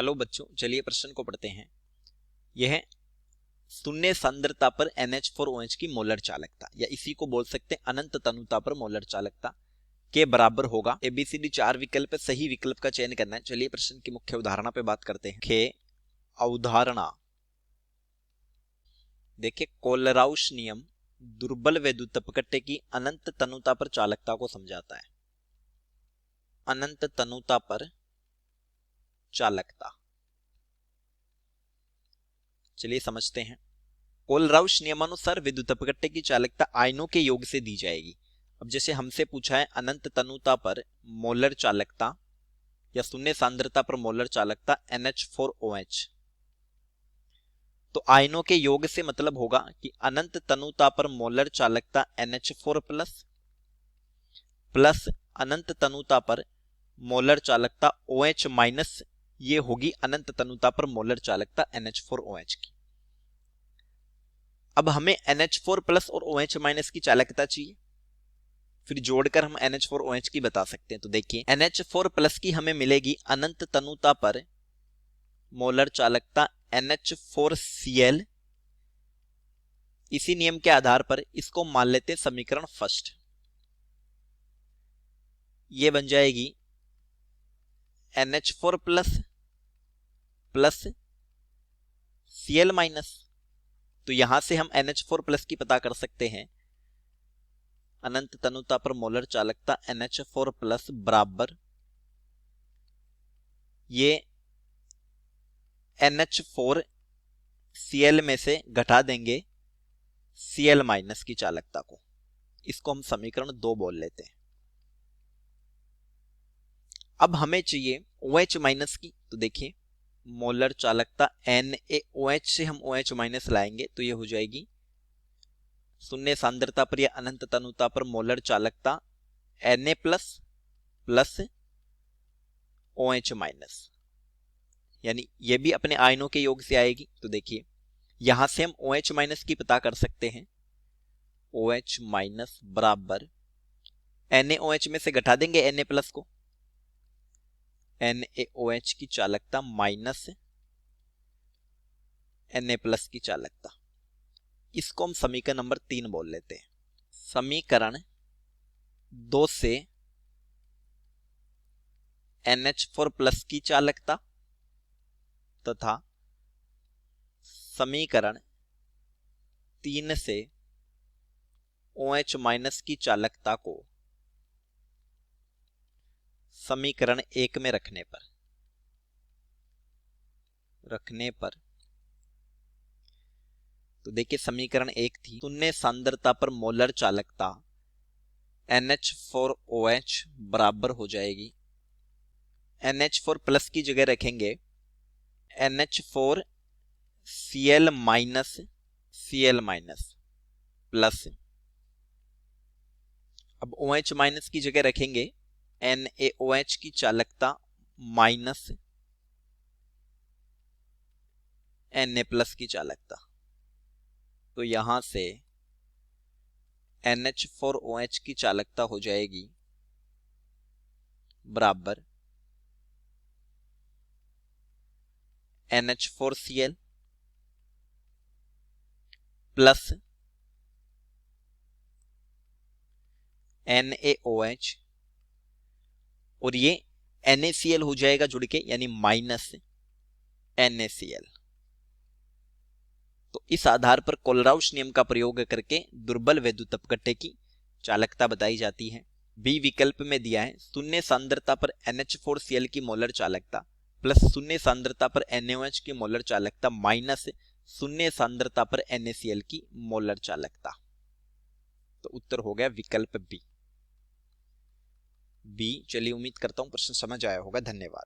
Hello बच्चों, चलिए प्रश्न को पढ़ते हैं। यह है शून्य सांद्रता पर NH4OH की मोलर चालकता, या इसी को बोल सकते हैं अनंत तनुता पर मोलर चालकता के बराबर होगा। ABCD 4 विकल्प है, सही विकल्प का चयन करना है। चलिए प्रश्न की मुख्य अवधारणा पे बात करते हैं। मुख्य अवधारणा देखिए, कोलराउस नियम दुर्बल वैद्युत अपकट्टे की अनंत तनुता पर चालकता को समझाता है। अनंत तनुता पर चालकता, चलिए समझते हैं। कोलराउस नियमानुसार विद्युत अपकट्टे की चालकता आयनों के योग से दी जाएगी। अब जैसे हमसे पूछा है अनंत तनुता पर मोलर चालकता या शून्य सांद्रता पर मोलर चालकता NH4OH, तो आयनों के योग से मतलब होगा कि अनंत तनुता पर मोलर चालकता NH4 प्लस अनंत तनुता पर मोलर चालकता OH माइनस, ये होगी अनंत तनुता पर मोलर चालकता NH4OH की। अब हमें NH4 प्लस और OH माइनस की चालकता चाहिए, फिर जोड़कर हम NH4OH की बता सकते हैं। तो देखिए, NH4 प्लस की हमें मिलेगी अनंत तनुता पर मोलर चालकता NH4Cl। इसी नियम के आधार पर इसको मान लेते हैं समीकरण फर्स्ट। ये बन जाएगी NH4 plus plus Cl minus. तो यहां से हम NH4 प्लस की पता कर सकते हैं। अनंत तनुता पर मोलर चालकता NH4 प्लस बराबर ये NH4 Cl में से घटा देंगे Cl माइनस की चालकता को। इसको हम समीकरण 2 बोल लेते हैं। अब हमें चाहिए OH माइनस की। तो देखिए, मोलर चालकता NaOH से हम OH माइनस लाएंगे तो ये हो जाएगी शून्य सांद्रता पर या अनंत तनुता पर मोलर चालकता Na plus plus OH minus, यानी ये भी अपने आयनों के योग से आएगी। तो देखिए, यहां से हम OH माइनस की पता कर सकते हैं। OH माइनस बराबर NaOH में से घटा देंगे Na प्लस को, NaOH की चालकता माइनस Na प्लस की चालकता। इसको हम समीकरण नंबर 3 बोल लेते हैं। समीकरण 2 से NH4 प्लस की चालकता तथा समीकरण 3 से OH माइनस की चालकता को समीकरण 1 में रखने पर तो देखिए, समीकरण 1 थी शून्य सांद्रता पर मोलर चालकता NH4OH बराबर हो जाएगी, NH4 प्लस की जगह रखेंगे NH4Cl माइनस प्लस, अब OH माइनस की जगह रखेंगे NaOH की चालकता माइनस Na प्लस की चालकता। तो यहां से NH4OH की चालकता हो जाएगी बराबर NH4Cl प्लस NaOH, और ये NaCl हो जाएगा जुड़ के, यानी माइनस NaCl। तो इस आधार पर कोलराउस नियम का प्रयोग करके दुर्बल वैद्युत अपकट्टे की चालकता बताई जाती है। बी विकल्प में दिया है शून्य सांद्रता पर NH4Cl की मोलर चालकता प्लस शून्य सांद्रता पर NaOH की मोलर चालकता माइनस शून्य सांद्रता पर NaCl की मोलर चालकता। तो उत्तर हो गया विकल्प बी। चलिए, उम्मीद करता हूं प्रश्न समझ आया होगा। धन्यवाद।